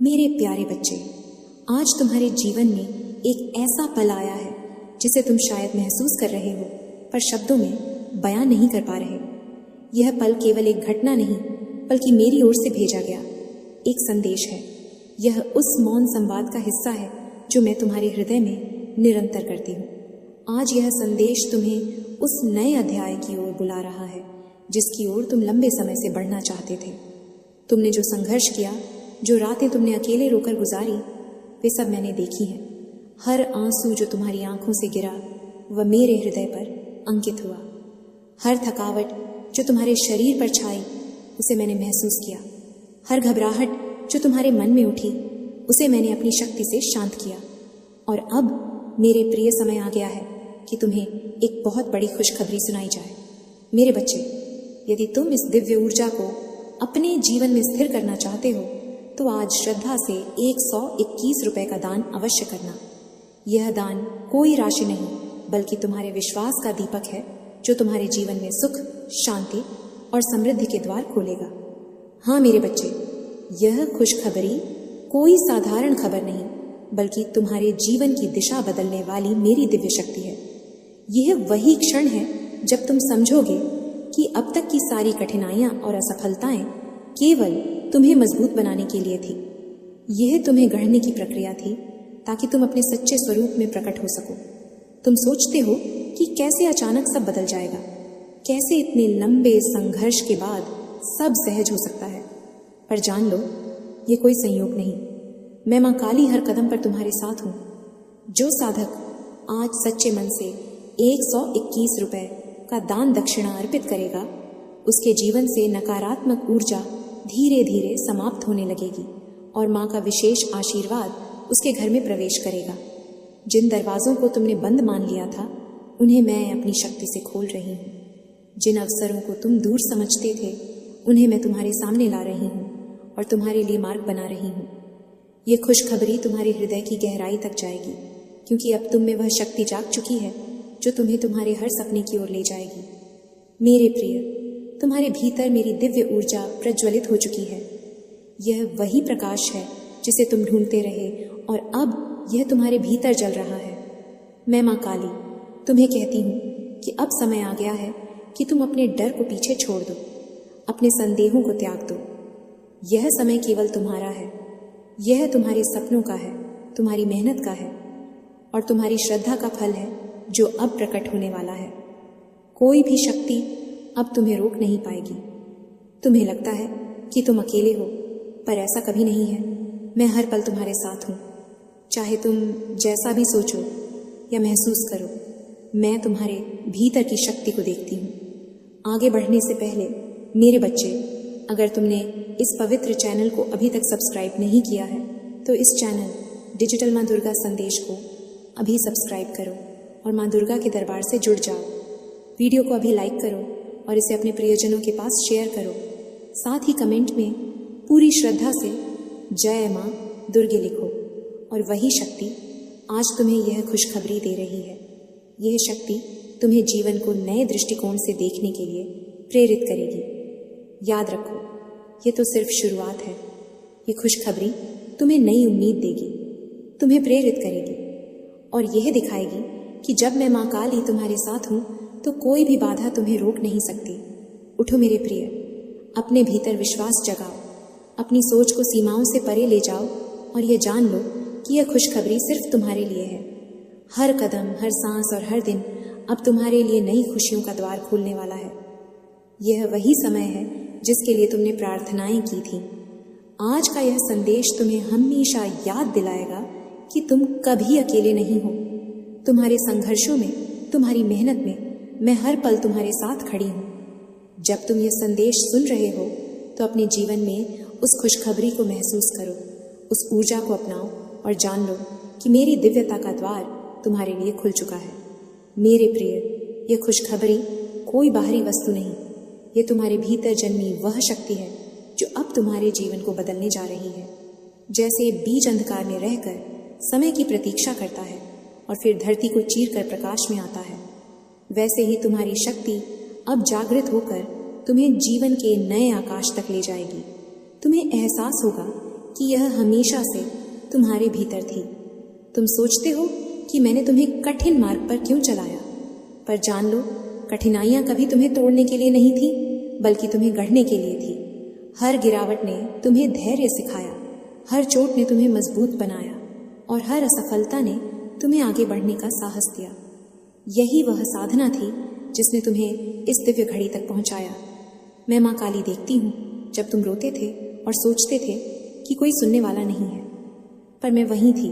मेरे प्यारे बच्चे, आज तुम्हारे जीवन में एक ऐसा पल आया है जिसे तुम शायद महसूस कर रहे हो पर शब्दों में बयां नहीं कर पा रहे। यह पल केवल एक घटना नहीं बल्कि मेरी ओर से भेजा गया एक संदेश है। यह उस मौन संवाद का हिस्सा है जो मैं तुम्हारे हृदय में निरंतर करती हूँ। आज यह संदेश तुम्हें उस नए अध्याय की ओर बुला रहा है जिसकी ओर तुम लंबे समय से बढ़ना चाहते थे। तुमने जो संघर्ष किया, जो रातें तुमने अकेले रोकर गुजारी, वे सब मैंने देखी हैं। हर आंसू जो तुम्हारी आंखों से गिरा वह मेरे हृदय पर अंकित हुआ। हर थकावट जो तुम्हारे शरीर पर छाई उसे मैंने महसूस किया। हर घबराहट जो तुम्हारे मन में उठी उसे मैंने अपनी शक्ति से शांत किया। और अब मेरे प्रिय समय आ गया है कि तुम्हें एक बहुत बड़ी खुशखबरी सुनाई जाए। मेरे बच्चे, यदि तुम इस दिव्य ऊर्जा को अपने जीवन में स्थिर करना चाहते हो तो आज श्रद्धा से 121 रुपए का दान अवश्य करना। यह दान कोई राशि नहीं बल्कि तुम्हारे विश्वास का दीपक है जो तुम्हारे जीवन में सुख, शांति और समृद्धि के द्वार खोलेगा। हाँ मेरे बच्चे, यह खुशखबरी कोई साधारण खबर नहीं बल्कि तुम्हारे जीवन की दिशा बदलने वाली मेरी दिव्य शक्ति है। यह वही क्षण है जब तुम समझोगे कि अब तक की सारी कठिनाइयां और असफलताएं केवल तुम्हें मजबूत बनाने के लिए थी। यह तुम्हें गढ़ने की प्रक्रिया थी ताकि तुम अपने सच्चे स्वरूप में प्रकट हो सको। तुम सोचते हो कि कैसे अचानक सब बदल जाएगा, कैसे इतने लंबे संघर्ष के बाद सब सहज हो सकता है। पर जान लो, ये कोई संयोग नहीं। मैं माँ काली हर कदम पर तुम्हारे साथ हूँ। जो साधक आज सच्चे मन से 121 रुपए का दान दक्षिणा अर्पित करेगा, उसके जीवन से नकारात्मक ऊर्जा धीरे धीरे समाप्त होने लगेगी और माँ का विशेष आशीर्वाद उसके घर में प्रवेश करेगा। जिन दरवाजों को तुमने बंद मान लिया था उन्हें मैं अपनी शक्ति से खोल रही हूँ। जिन अवसरों को तुम दूर समझते थे उन्हें मैं तुम्हारे सामने ला रही हूँ और तुम्हारे लिए मार्ग बना रही हूँ। ये खुशखबरी तुम्हारे हृदय की गहराई तक जाएगी क्योंकि अब तुम में वह शक्ति जाग चुकी है जो तुम्हें तुम्हारे हर सपने की ओर ले जाएगी। मेरे प्रिय, तुम्हारे भीतर मेरी दिव्य ऊर्जा प्रज्वलित हो चुकी है। यह वही प्रकाश है जिसे तुम ढूंढते रहे और अब यह तुम्हारे भीतर जल रहा है। मैं माँ काली तुम्हें कहती हूँ कि अब समय आ गया है कि तुम अपने डर को पीछे छोड़ दो, अपने संदेहों को त्याग दो। यह समय केवल तुम्हारा है। यह तुम्हारे सपनों का है, तुम्हारी मेहनत का है और तुम्हारी श्रद्धा का फल है जो अब प्रकट होने वाला है। कोई भी शक्ति अब तुम्हें रोक नहीं पाएगी। तुम्हें लगता है कि तुम अकेले हो, पर ऐसा कभी नहीं है। मैं हर पल तुम्हारे साथ हूँ। चाहे तुम जैसा भी सोचो या महसूस करो, मैं तुम्हारे भीतर की शक्ति को देखती हूँ। आगे बढ़ने से पहले मेरे बच्चे, अगर तुमने इस पवित्र चैनल को अभी तक सब्सक्राइब नहीं किया है तो इस चैनल डिजिटल माँ दुर्गा संदेश को अभी सब्सक्राइब करो और माँ दुर्गा के दरबार से जुड़ जाओ। वीडियो को अभी लाइक करो और इसे अपने प्रियजनों के पास शेयर करो। साथ ही कमेंट में पूरी श्रद्धा से जय माँ दुर्गे लिखो और वही शक्ति आज तुम्हें यह खुशखबरी दे रही है। यह शक्ति तुम्हें जीवन को नए दृष्टिकोण से देखने के लिए प्रेरित करेगी। याद रखो, ये तो सिर्फ शुरुआत है। ये खुशखबरी तुम्हें नई उम्मीद देगी, तुम्हें प्रेरित करेगी और यह दिखाएगी कि जब मैं माँ काली तुम्हारे साथ हूँ तो कोई भी बाधा तुम्हें रोक नहीं सकती। उठो मेरे प्रिय, अपने भीतर विश्वास जगाओ, अपनी सोच को सीमाओं से परे ले जाओ और ये जान लो कि यह खुशखबरी सिर्फ तुम्हारे लिए है। हर कदम, हर सांस और हर दिन अब तुम्हारे लिए नई खुशियों का द्वार खोलने वाला है। यह वही समय है जिसके लिए तुमने प्रार्थनाएं की थी। आज का यह संदेश तुम्हें हमेशा याद दिलाएगा कि तुम कभी अकेले नहीं हो। तुम्हारे संघर्षों में, तुम्हारी मेहनत में मैं हर पल तुम्हारे साथ खड़ी हूँ। जब तुम यह संदेश सुन रहे हो तो अपने जीवन में उस खुशखबरी को महसूस करो, उस ऊर्जा को अपनाओ और जान लो कि मेरी दिव्यता का द्वार तुम्हारे लिए खुल चुका है। मेरे प्रिय, यह खुशखबरी कोई बाहरी वस्तु नहीं, ये तुम्हारे भीतर जन्मी वह शक्ति है जो अब तुम्हारे जीवन को बदलने जा रही है। जैसे बीज अंधकार में रहकर समय की प्रतीक्षा करता है और फिर धरती को चीर कर प्रकाश में आता है, वैसे ही तुम्हारी शक्ति अब जागृत होकर तुम्हें जीवन के नए आकाश तक ले जाएगी। तुम्हें एहसास होगा कि यह हमेशा से तुम्हारे भीतर थी। तुम सोचते हो कि मैंने तुम्हें कठिन मार्ग पर क्यों चलाया, पर जान लो कठिनाइयां कभी तुम्हें तोड़ने के लिए नहीं थी, बल्कि तुम्हें गढ़ने के लिए थी। हर गिरावट ने तुम्हें धैर्य सिखाया, हर चोट ने तुम्हें मजबूत बनाया और हर असफलता ने तुम्हें आगे बढ़ने का साहस दिया। यही वह साधना थी जिसने तुम्हें इस दिव्य घड़ी तक पहुंचाया। मैं माँ काली देखती हूँ जब तुम रोते थे और सोचते थे कि कोई सुनने वाला नहीं है, पर मैं वहीं थी,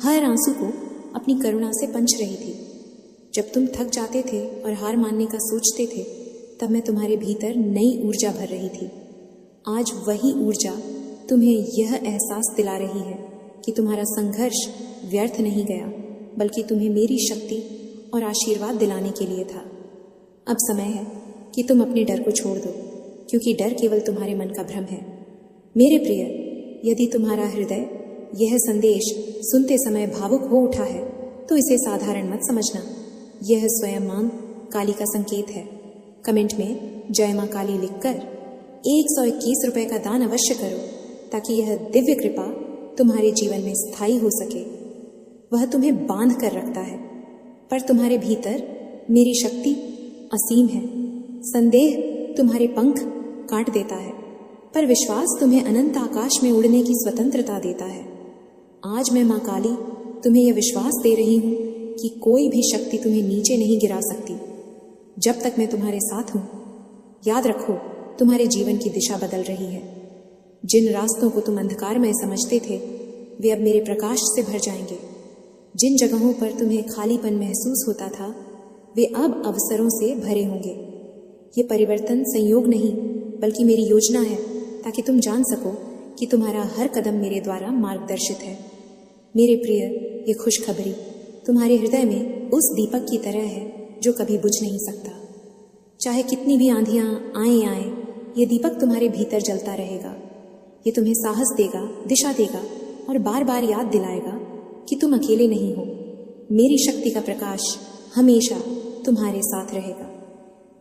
हर आंसू को अपनी करुणा से पंच रही थी। जब तुम थक जाते थे और हार मानने का सोचते थे, तब मैं तुम्हारे भीतर नई ऊर्जा भर रही थी। आज वही ऊर्जा तुम्हें यह एहसास दिला रही है कि तुम्हारा संघर्ष व्यर्थ नहीं गया, बल्कि तुम्हें मेरी शक्ति और आशीर्वाद दिलाने के लिए था। अब समय है कि तुम अपने डर को छोड़ दो, क्योंकि डर केवल तुम्हारे मन का भ्रम है। मेरे प्रिय, यदि तुम्हारा हृदय यह संदेश सुनते समय भावुक हो उठा है, तो इसे साधारण मत समझना। यह स्वयं मां काली का संकेत है। कमेंट में जय मां काली लिखकर 121 रुपए का दान अवश्य करो, ताकि यह दिव्य कृपा तुम्हारे जीवन में स्थायी हो सके। वह तुम्हें बांध कर रखता है, पर तुम्हारे भीतर मेरी शक्ति असीम है। संदेह तुम्हारे पंख काट देता है, पर विश्वास तुम्हें अनंत आकाश में उड़ने की स्वतंत्रता देता है। आज मैं मां काली तुम्हें यह विश्वास दे रही हूं कि कोई भी शक्ति तुम्हें नीचे नहीं गिरा सकती, जब तक मैं तुम्हारे साथ हूं। याद रखो, तुम्हारे जीवन की दिशा बदल रही है। जिन रास्तों को तुम अंधकारमय समझते थे, वे अब मेरे प्रकाश से भर जाएंगे। जिन जगहों पर तुम्हें खालीपन महसूस होता था, वे अब अवसरों से भरे होंगे। ये परिवर्तन संयोग नहीं, बल्कि मेरी योजना है, ताकि तुम जान सको कि तुम्हारा हर कदम मेरे द्वारा मार्गदर्शित है। मेरे प्रिय, ये खुशखबरी तुम्हारे हृदय में उस दीपक की तरह है जो कभी बुझ नहीं सकता। चाहे कितनी भी आंधियां आए, ये दीपक तुम्हारे भीतर जलता रहेगा। ये तुम्हें साहस देगा, दिशा देगा और बार बार याद दिलाएगा कि तुम अकेले नहीं हो। मेरी शक्ति का प्रकाश हमेशा तुम्हारे साथ रहेगा।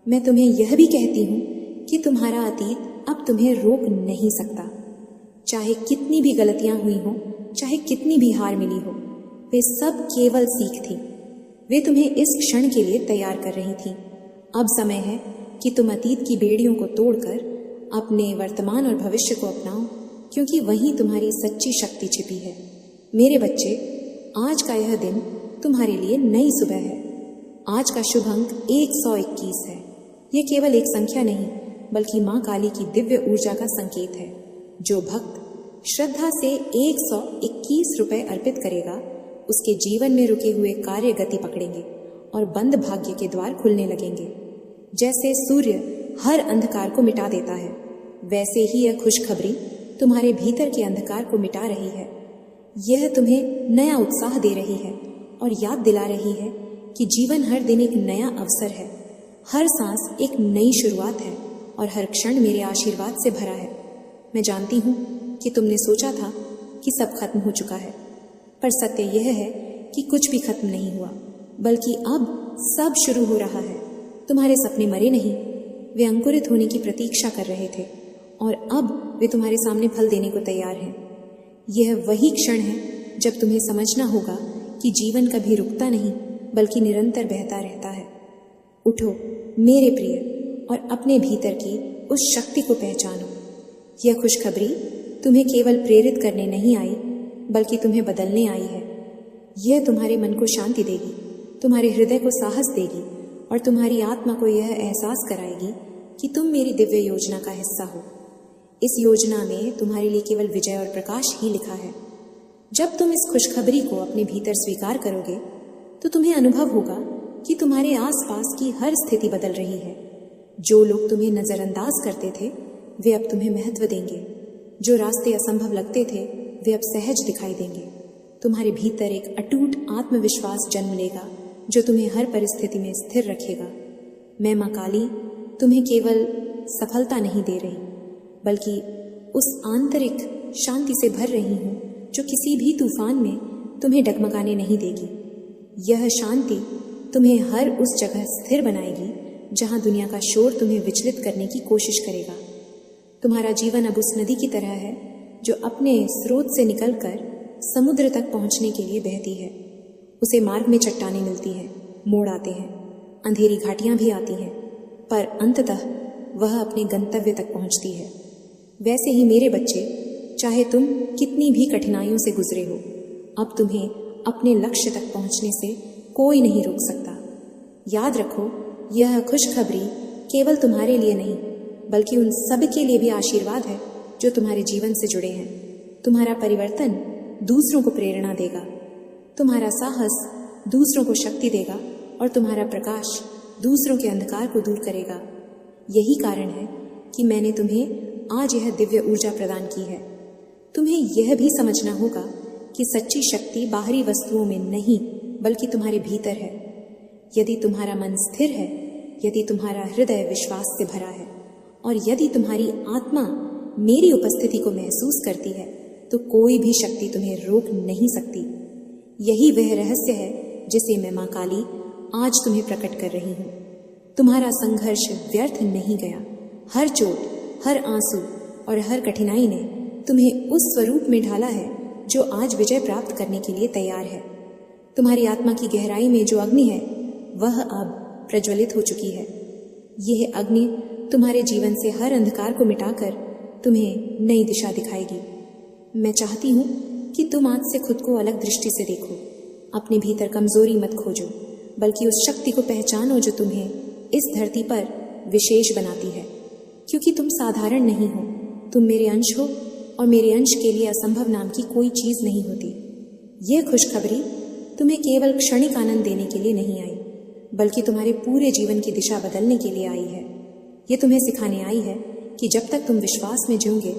मैं तुम्हें यह भी कहती हूँ कि तुम्हारा अतीत अब तुम्हें रोक नहीं सकता। चाहे कितनी भी गलतियां हुई हों, चाहे कितनी भी हार मिली हो, वे सब केवल सीख थी। वे तुम्हें इस क्षण के लिए तैयार कर रही थी। अब समय है कि तुम अतीत की बेड़ियों को तोड़कर अपने वर्तमान और भविष्य को अपनाओ, क्योंकि वहीं तुम्हारी सच्ची शक्ति छिपी है। मेरे बच्चे, आज का यह दिन तुम्हारे लिए नई सुबह है। आज का शुभ अंक 121 है। ये केवल एक संख्या नहीं, बल्कि मां काली की दिव्य ऊर्जा का संकेत है। जो भक्त श्रद्धा से 121 रुपए अर्पित करेगा, उसके जीवन में रुके हुए कार्य गति पकड़ेंगे और बंद भाग्य के द्वार खुलने लगेंगे। जैसे सूर्य हर अंधकार को मिटा देता है, वैसे ही यह खुशखबरी तुम्हारे भीतर के अंधकार को मिटा रही है। यह तुम्हें नया उत्साह दे रही है और याद दिला रही है कि जीवन हर दिन एक नया अवसर है, हर सांस एक नई शुरुआत है और हर क्षण मेरे आशीर्वाद से भरा है। मैं जानती हूँ कि तुमने सोचा था कि सब खत्म हो चुका है, पर सत्य यह है कि कुछ भी खत्म नहीं हुआ, बल्कि अब सब शुरू हो रहा है। तुम्हारे सपने मरे नहीं, वे अंकुरित होने की प्रतीक्षा कर रहे थे और अब वे तुम्हारे सामने फल देने को तैयार हैं। यह वही क्षण है जब तुम्हें समझना होगा कि जीवन कभी रुकता नहीं, बल्कि निरंतर बहता रहता है। उठो मेरे प्रिय, और अपने भीतर की उस शक्ति को पहचानो। यह खुशखबरी तुम्हें केवल प्रेरित करने नहीं आई, बल्कि तुम्हें बदलने आई है। यह तुम्हारे मन को शांति देगी, तुम्हारे हृदय को साहस देगी और तुम्हारी आत्मा को यह एहसास कराएगी कि तुम मेरी दिव्य योजना का हिस्सा हो। इस योजना में तुम्हारे लिए केवल विजय और प्रकाश ही लिखा है। जब तुम इस खुशखबरी को अपने भीतर स्वीकार करोगे, तो तुम्हें अनुभव होगा कि तुम्हारे आसपास की हर स्थिति बदल रही है। जो लोग तुम्हें नजरअंदाज करते थे, वे अब तुम्हें महत्व देंगे। जो रास्ते असंभव लगते थे, वे अब सहज दिखाई देंगे। तुम्हारे भीतर एक अटूट आत्मविश्वास जन्म लेगा, जो तुम्हें हर परिस्थिति में स्थिर रखेगा। मैं मां काली तुम्हें केवल सफलता नहीं दे रही, बल्कि उस आंतरिक शांति से भर रही हूँ जो किसी भी तूफान में तुम्हें डगमगाने नहीं देगी। यह शांति तुम्हें हर उस जगह स्थिर बनाएगी जहाँ दुनिया का शोर तुम्हें विचलित करने की कोशिश करेगा। तुम्हारा जीवन अब उस नदी की तरह है जो अपने स्रोत से निकलकर समुद्र तक पहुंचने के लिए बहती है। उसे मार्ग में चट्टानें मिलती हैं, मोड़ आते हैं, अंधेरी घाटियां भी आती हैं, पर अंततः वह अपने गंतव्य तक पहुंचती है। वैसे ही मेरे बच्चे, चाहे तुम कितनी भी कठिनाइयों से गुजरे हो, अब तुम्हें अपने लक्ष्य तक पहुंचने से कोई नहीं रोक सकता। याद रखो, यह खुशखबरी केवल तुम्हारे लिए नहीं, बल्कि उन सब के लिए भी आशीर्वाद है जो तुम्हारे जीवन से जुड़े हैं। तुम्हारा परिवर्तन दूसरों को प्रेरणा देगा, तुम्हारा साहस दूसरों को शक्ति देगा और तुम्हारा प्रकाश दूसरों के अंधकार को दूर करेगा। यही कारण है कि मैंने तुम्हें आज यह दिव्य ऊर्जा प्रदान की है। तुम्हें यह भी समझना होगा कि सच्ची शक्ति बाहरी वस्तुओं में नहीं, बल्कि तुम्हारे भीतर है। यदि तुम्हारा मन स्थिर है, यदि तुम्हारा हृदय विश्वास से भरा है और यदि तुम्हारी आत्मा मेरी उपस्थिति को महसूस करती है, तो कोई भी शक्ति तुम्हें रोक नहीं सकती। यही वह रहस्य है जिसे मैं माँ काली आज तुम्हें प्रकट कर रही हूँ। तुम्हारा संघर्ष व्यर्थ नहीं गया। हर चोट, हर आंसू और हर कठिनाई ने तुम्हें उस स्वरूप में ढाला है जो आज विजय प्राप्त करने के लिए तैयार है। तुम्हारी आत्मा की गहराई में जो अग्नि है, वह अब प्रज्वलित हो चुकी है। यह अग्नि तुम्हारे जीवन से हर अंधकार को मिटाकर तुम्हें नई दिशा दिखाएगी। मैं चाहती हूँ कि तुम आज से खुद को अलग दृष्टि से देखो। अपने भीतर कमजोरी मत खोजो, बल्कि उस शक्ति को पहचानो जो तुम्हें इस धरती पर विशेष बनाती है। क्योंकि तुम साधारण नहीं हो, तुम मेरे अंश हो और मेरे अंश के लिए असंभव नाम की कोई चीज नहीं होती। यह खुशखबरी तुम्हें केवल क्षणिक आनंद देने के लिए नहीं आई, बल्कि तुम्हारे पूरे जीवन की दिशा बदलने के लिए आई है। ये तुम्हें सिखाने आई है कि जब तक तुम विश्वास में जियोगे,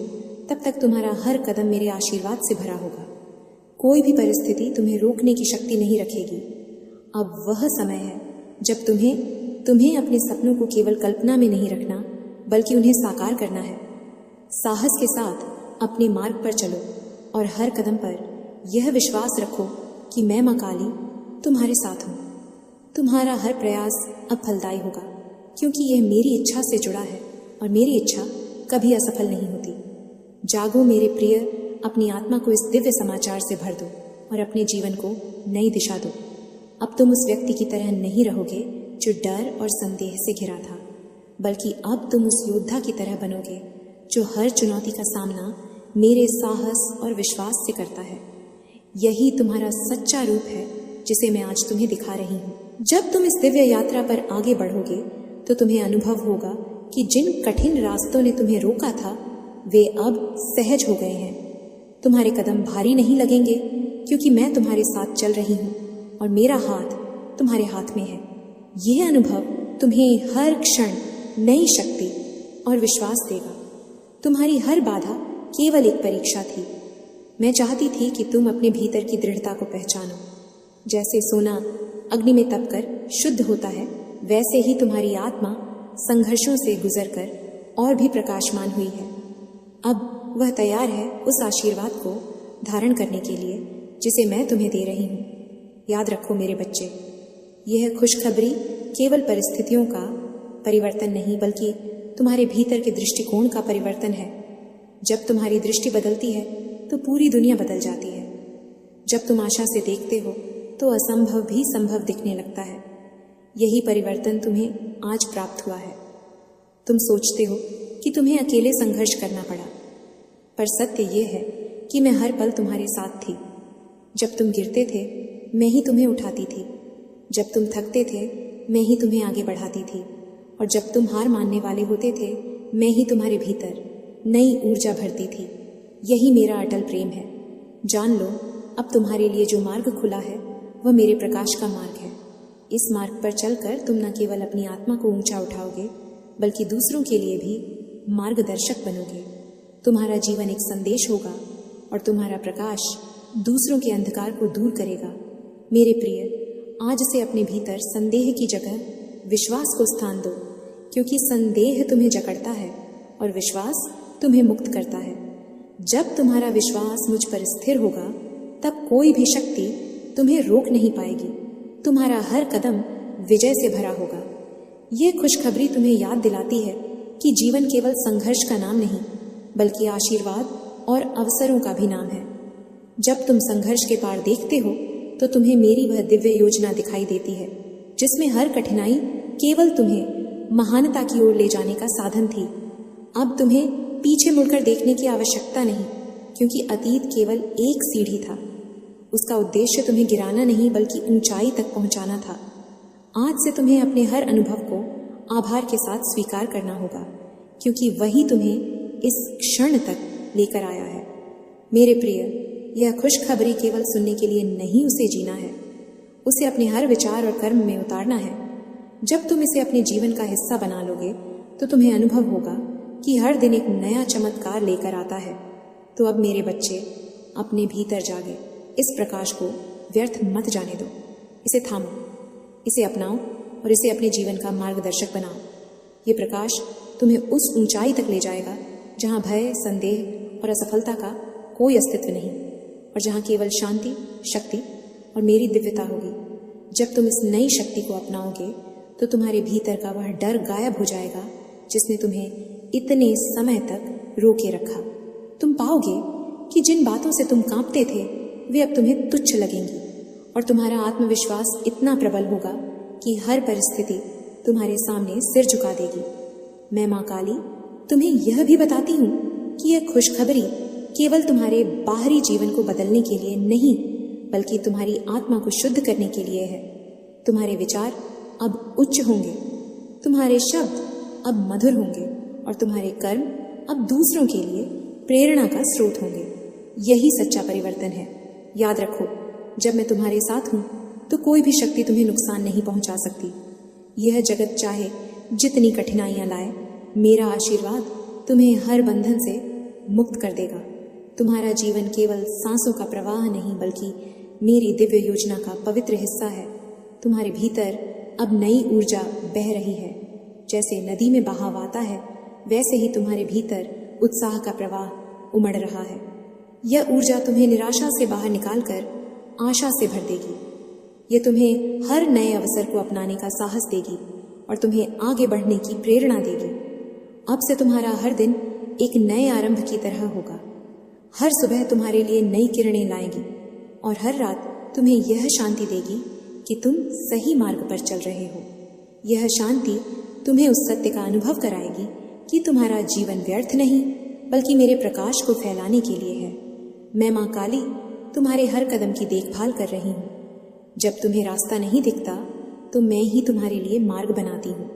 तब तक तुम्हारा हर कदम मेरे आशीर्वाद से भरा होगा। कोई भी परिस्थिति तुम्हें रोकने की शक्ति नहीं रखेगी। अब वह समय है जब तुम्हें अपने सपनों को केवल कल्पना में नहीं रखना, बल्कि उन्हें साकार करना है। साहस के साथ अपने मार्ग पर चलो और हर कदम पर यह विश्वास रखो कि मैं माँ काली तुम्हारे साथ हूँ। तुम्हारा हर प्रयास अब फलदायी होगा, क्योंकि यह मेरी इच्छा से जुड़ा है और मेरी इच्छा कभी असफल नहीं होती। जागो मेरे प्रिय, अपनी आत्मा को इस दिव्य समाचार से भर दो और अपने जीवन को नई दिशा दो। अब तुम उस व्यक्ति की तरह नहीं रहोगे जो डर और संदेह से घिरा था, बल्कि अब तुम उस योद्धा की तरह बनोगे जो हर चुनौती का सामना मेरे साहस और विश्वास से करता है। यही तुम्हारा सच्चा रूप है जिसे मैं आज तुम्हें दिखा रही हूँ। जब तुम इस दिव्य यात्रा पर आगे बढ़ोगे तो तुम्हें अनुभव होगा कि जिन कठिन रास्तों ने तुम्हें रोका था, वे अब सहज हो गए हैं। तुम्हारे कदम भारी नहीं लगेंगे, क्योंकि मैं तुम्हारे साथ चल रही हूँ और मेरा हाथ तुम्हारे हाथ में है। यह अनुभव तुम्हें हर क्षण नई शक्ति और विश्वास देगा। तुम्हारी हर बाधा केवल एक परीक्षा थी। मैं चाहती थी कि तुम अपने भीतर की दृढ़ता को पहचानो। जैसे सोना अग्नि में तपकर शुद्ध होता है, वैसे ही तुम्हारी आत्मा संघर्षों से गुजरकर और भी प्रकाशमान हुई है। अब वह तैयार है उस आशीर्वाद को धारण करने के लिए जिसे मैं तुम्हें दे रही हूँ। याद रखो मेरे बच्चे, यह खुशखबरी केवल परिस्थितियों का परिवर्तन नहीं, बल्कि तुम्हारे भीतर के दृष्टिकोण का परिवर्तन है। जब तुम्हारी दृष्टि बदलती है तो पूरी दुनिया बदल जाती है। जब तुम आशा से देखते हो तो असंभव भी संभव दिखने लगता है। यही परिवर्तन तुम्हें आज प्राप्त हुआ है। तुम सोचते हो कि तुम्हें अकेले संघर्ष करना पड़ा, पर सत्य ये है कि मैं हर पल तुम्हारे साथ थी। जब तुम गिरते थे, मैं ही तुम्हें उठाती थी। जब तुम थकते थे, मैं ही तुम्हें आगे बढ़ाती थी। और जब तुम हार मानने वाले होते थे, मैं ही तुम्हारे भीतर नई ऊर्जा भरती थी। यही मेरा अटल प्रेम है। जान लो, अब तुम्हारे लिए जो मार्ग खुला है वह मेरे प्रकाश का मार्ग है। इस मार्ग पर चलकर तुम न केवल अपनी आत्मा को ऊंचा उठाओगे, बल्कि दूसरों के लिए भी मार्गदर्शक बनोगे। तुम्हारा जीवन एक संदेश होगा और तुम्हारा प्रकाश दूसरों के अंधकार को दूर करेगा। मेरे प्रिय, आज से अपने भीतर संदेह की जगह विश्वास को स्थान दो, क्योंकि संदेह तुम्हें जकड़ता है और विश्वास तुम्हें मुक्त करता है। जब तुम्हारा विश्वास मुझ पर स्थिर होगा, तब कोई भी शक्ति तुम्हें रोक नहीं पाएगी। तुम्हारा हर कदम विजय से भरा होगा। यह खुशखबरी तुम्हें याद दिलाती है कि जीवन केवल संघर्ष का नाम नहीं, बल्कि आशीर्वाद और अवसरों का भी नाम है। जब तुम संघर्ष के पार देखते हो तो तुम्हें मेरी वह दिव्य योजना दिखाई देती है, जिसमें हर कठिनाई केवल तुम्हें महानता की ओर ले जाने का साधन थी। अब तुम्हें पीछे मुड़कर देखने की आवश्यकता नहीं, क्योंकि अतीत केवल एक सीढ़ी था। उसका उद्देश्य तुम्हें गिराना नहीं बल्कि ऊंचाई तक पहुंचाना था। आज से तुम्हें अपने हर अनुभव को आभार के साथ स्वीकार करना होगा, क्योंकि वही तुम्हें इस क्षण तक लेकर आया है। मेरे प्रिय, यह खुशखबरी केवल सुनने के लिए नहीं, उसे जीना है, उसे अपने हर विचार और कर्म में उतारना है। जब तुम इसे अपने जीवन का हिस्सा बना लोगे तो तुम्हें अनुभव होगा कि हर दिन एक नया चमत्कार लेकर आता है। तो अब मेरे बच्चे, अपने भीतर जागे, इस प्रकाश को व्यर्थ मत जाने दो। इसे थामो, इसे अपनाओ और इसे अपने जीवन का मार्गदर्शक बनाओ। ये प्रकाश तुम्हें उस ऊंचाई तक ले जाएगा जहाँ भय, संदेह और असफलता का कोई अस्तित्व नहीं, और जहाँ केवल शांति, शक्ति और मेरी दिव्यता होगी। जब तुम इस नई शक्ति को अपनाओगे तो तुम्हारे भीतर का वह डर गायब हो जाएगा जिसने तुम्हें इतने समय तक रोके रखा। तुम पाओगे कि जिन बातों से तुम कांपते थे वे अब तुम्हें तुच्छ लगेंगी, और तुम्हारा आत्मविश्वास इतना प्रबल होगा कि हर परिस्थिति तुम्हारे सामने सिर झुका देगी। मैं माँ काली तुम्हें यह भी बताती हूँ कि यह खुशखबरी केवल तुम्हारे बाहरी जीवन को बदलने के लिए नहीं, बल्कि तुम्हारी आत्मा को शुद्ध करने के लिए है। तुम्हारे विचार अब उच्च होंगे, तुम्हारे शब्द अब मधुर होंगे और तुम्हारे कर्म अब दूसरों के लिए प्रेरणा का स्रोत होंगे। यही सच्चा परिवर्तन है। याद रखो, जब मैं तुम्हारे साथ हूँ तो कोई भी शक्ति तुम्हें नुकसान नहीं पहुंचा सकती। यह जगत चाहे जितनी कठिनाइयां लाए, मेरा आशीर्वाद तुम्हें हर बंधन से मुक्त कर देगा। तुम्हारा जीवन केवल सांसों का प्रवाह नहीं बल्कि मेरी दिव्य योजना का पवित्र हिस्सा है। तुम्हारे भीतर अब नई ऊर्जा बह रही है। जैसे नदी में बहाव आता है, वैसे ही तुम्हारे भीतर उत्साह का प्रवाह उमड़ रहा है। यह ऊर्जा तुम्हें निराशा से बाहर निकालकर आशा से भर देगी। यह तुम्हें हर नए अवसर को अपनाने का साहस देगी और तुम्हें आगे बढ़ने की प्रेरणा देगी। अब से तुम्हारा हर दिन एक नए आरंभ की तरह होगा। हर सुबह तुम्हारे लिए नई किरणें लाएगी और हर रात तुम्हें यह शांति देगी कि तुम सही मार्ग पर चल रहे हो। यह शांति तुम्हें उस सत्य का अनुभव कराएगी कि तुम्हारा जीवन व्यर्थ नहीं बल्कि मेरे प्रकाश को फैलाने के लिए है। मैं माँ काली तुम्हारे हर कदम की देखभाल कर रही हूँ। जब तुम्हें रास्ता नहीं दिखता तो मैं ही तुम्हारे लिए मार्ग बनाती हूँ।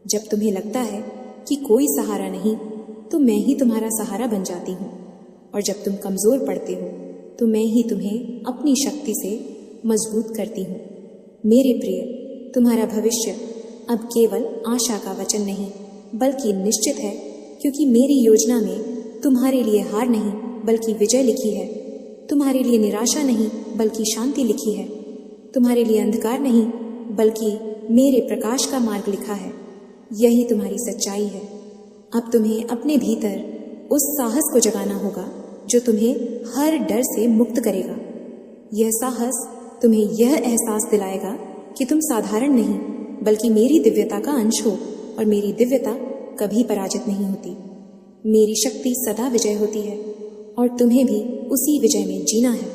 जब तुम्हें लगता है कि कोई सहारा नहीं तो मैं ही तुम्हारा सहारा बन जाती हूँ, और जब तुम कमज़ोर पड़ते हो तो मैं ही तुम्हें अपनी शक्ति से मजबूत करती हूँ। मेरे प्रिय, तुम्हारा भविष्य अब केवल आशा का वचन नहीं बल्कि निश्चित है, क्योंकि मेरी योजना में तुम्हारे लिए हार नहीं बल्कि विजय लिखी है। तुम्हारे लिए निराशा नहीं बल्कि शांति लिखी है। तुम्हारे लिए अंधकार नहीं बल्कि मेरे प्रकाश का मार्ग लिखा है। यही तुम्हारी सच्चाई है। अब तुम्हें अपने भीतर उस साहस को जगाना होगा जो तुम्हें हर डर से मुक्त करेगा। यह साहस तुम्हें यह एहसास दिलाएगा कि तुम साधारण नहीं बल्कि मेरी दिव्यता का अंश हो, और मेरी दिव्यता कभी पराजित नहीं होती। मेरी शक्ति सदा विजय होती है और तुम्हें भी उसी विजय में जीना है।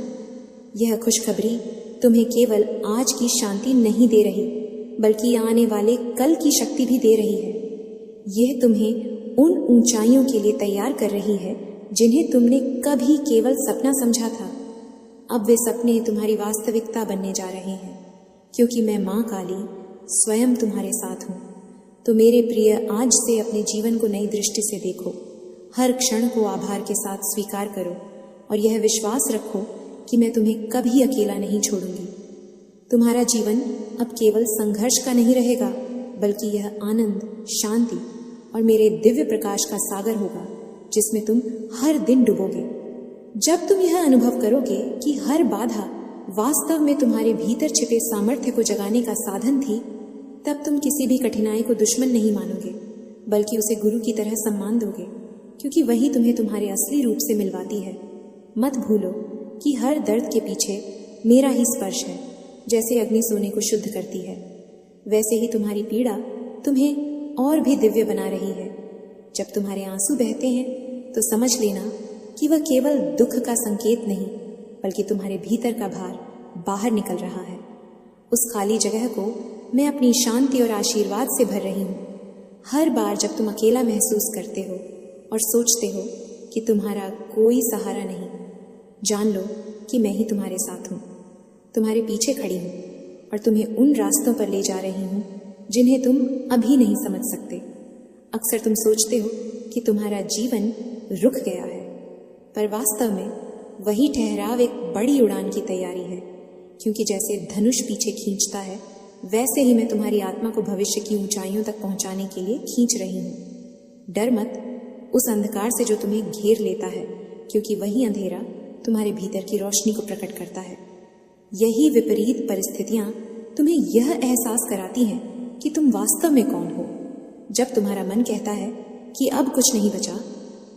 यह खुशखबरी तुम्हें केवल आज की शांति नहीं दे रही बल्कि आने वाले कल की शक्ति भी दे रही है। यह तुम्हें उन ऊंचाइयों के लिए तैयार कर रही है जिन्हें तुमने कभी केवल सपना समझा था। अब वे सपने तुम्हारी वास्तविकता बनने जा रहे हैं, क्योंकि मैं माँ काली स्वयं तुम्हारे साथ हूँ। तो मेरे प्रिय, आज से अपने जीवन को नई दृष्टि से देखो। हर क्षण को आभार के साथ स्वीकार करो और यह विश्वास रखो कि मैं तुम्हें कभी अकेला नहीं छोड़ूंगी। तुम्हारा जीवन अब केवल संघर्ष का नहीं रहेगा बल्कि यह आनंद, शांति और मेरे दिव्य प्रकाश का सागर होगा जिसमें तुम हर दिन डूबोगे। जब तुम यह अनुभव करोगे कि हर बाधा वास्तव में तुम्हारे भीतर छिपे सामर्थ्य को जगाने का साधन थी, तब तुम किसी भी कठिनाई को दुश्मन नहीं मानोगे बल्कि उसे गुरु की तरह सम्मान दोगे, क्योंकि वही तुम्हें तुम्हारे असली रूप से मिलवाती है। मत भूलो कि हर दर्द के पीछे मेरा ही स्पर्श है। जैसे अग्नि सोने को शुद्ध करती है, वैसे ही तुम्हारी पीड़ा तुम्हें और भी दिव्य बना रही है। जब तुम्हारे आंसू बहते हैं तो समझ लेना कि वह केवल दुख का संकेत नहीं, बल्कि तुम्हारे भीतर का भार बाहर निकल रहा है। उस खाली जगह को मैं अपनी शांति और आशीर्वाद से भर रही हूँ। हर बार जब तुम अकेला महसूस करते हो और सोचते हो कि तुम्हारा कोई सहारा नहीं, जान लो कि मैं ही तुम्हारे साथ हूँ, तुम्हारे पीछे खड़ी हूँ और तुम्हें उन रास्तों पर ले जा रही हूँ जिन्हें तुम अभी नहीं समझ सकते। अक्सर तुम सोचते हो कि तुम्हारा जीवन रुक गया है, पर वास्तव में वही ठहराव एक बड़ी उड़ान की तैयारी है, क्योंकि जैसे धनुष पीछे खींचता है, वैसे ही मैं तुम्हारी आत्मा को भविष्य की ऊंचाइयों तक पहुंचाने के लिए खींच रही हूँ। डर मत उस अंधकार से जो तुम्हें घेर लेता है, क्योंकि वही अंधेरा तुम्हारे भीतर की रोशनी को प्रकट करता है। यही विपरीत परिस्थितियां तुम्हें यह एहसास कराती हैं कि तुम वास्तव में कौन हो। जब तुम्हारा मन कहता है कि अब कुछ नहीं बचा,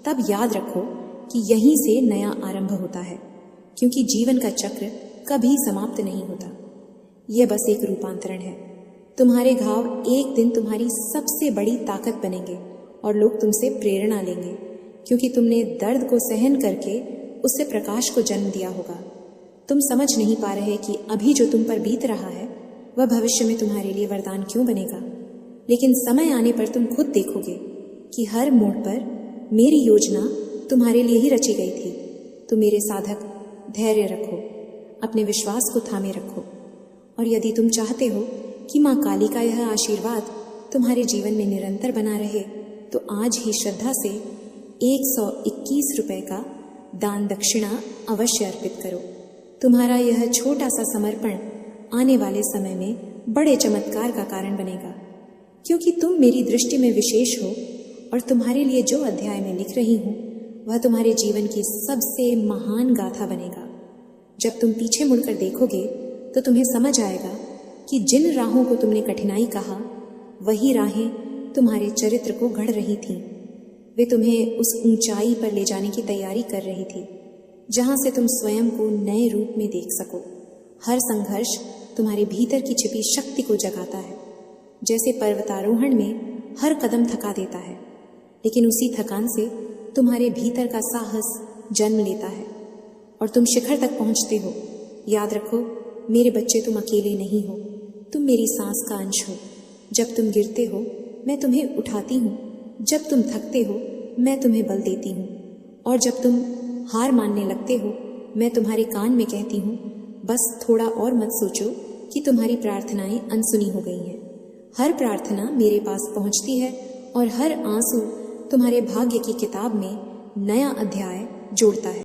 तब याद रखो कि यहीं से नया आरंभ होता है, क्योंकि जीवन का चक्र कभी समाप्त नहीं होता। यह बस एक रूपांतरण है। तुम्हारे घाव एक दिन तुम्हारी सबसे बड़ी ताकत बनेंगे और लोग तुमसे प्रेरणा लेंगे, क्योंकि तुमने दर्द को सहन करके उससे प्रकाश को जन्म दिया होगा। तुम समझ नहीं पा रहे कि अभी जो तुम पर बीत रहा है वह भविष्य में तुम्हारे लिए वरदान क्यों बनेगा, लेकिन समय आने पर तुम खुद देखोगे कि हर मोड़ पर मेरी योजना तुम्हारे लिए ही रची गई थी। तो मेरे साधक, धैर्य रखो, अपने विश्वास को थामे रखो, और यदि तुम चाहते हो कि माँ काली का यह आशीर्वाद तुम्हारे जीवन में निरंतर बना रहे, तो आज ही श्रद्धा से 121 रुपए का दान दक्षिणा अवश्य अर्पित करो। तुम्हारा यह छोटा सा समर्पण आने वाले समय में बड़े चमत्कार का कारण बनेगा, क्योंकि तुम मेरी दृष्टि में विशेष हो और तुम्हारे लिए जो अध्याय में लिख रही हूँ वह तुम्हारे जीवन की सबसे महान गाथा बनेगा। जब तुम पीछे मुड़कर देखोगे तो तुम्हें समझ आएगा कि जिन राहों को तुमने कठिनाई कहा, वही राहें तुम्हारे चरित्र को गढ़ रही थीं। वे तुम्हें उस ऊंचाई पर ले जाने की तैयारी कर रही थी जहां से तुम स्वयं को नए रूप में देख सको। हर संघर्ष तुम्हारे भीतर की छिपी शक्ति को जगाता है। जैसे पर्वतारोहण में हर कदम थका देता है, लेकिन उसी थकान से तुम्हारे भीतर का साहस जन्म लेता है और तुम शिखर तक पहुंचते हो। याद रखो मेरे बच्चे, तुम अकेले नहीं हो, तुम मेरी सांस का अंश हो। जब तुम गिरते हो मैं तुम्हें उठाती हूँ, जब तुम थकते हो मैं तुम्हें बल देती हूँ, और जब तुम हार मानने लगते हो मैं तुम्हारे कान में कहती हूँ, बस थोड़ा और मत सोचो कि तुम्हारी प्रार्थनाएं अनसुनी हो गई हैं। हर प्रार्थना मेरे पास पहुँचती है और हर आंसू तुम्हारे भाग्य की किताब में नया अध्याय जोड़ता है।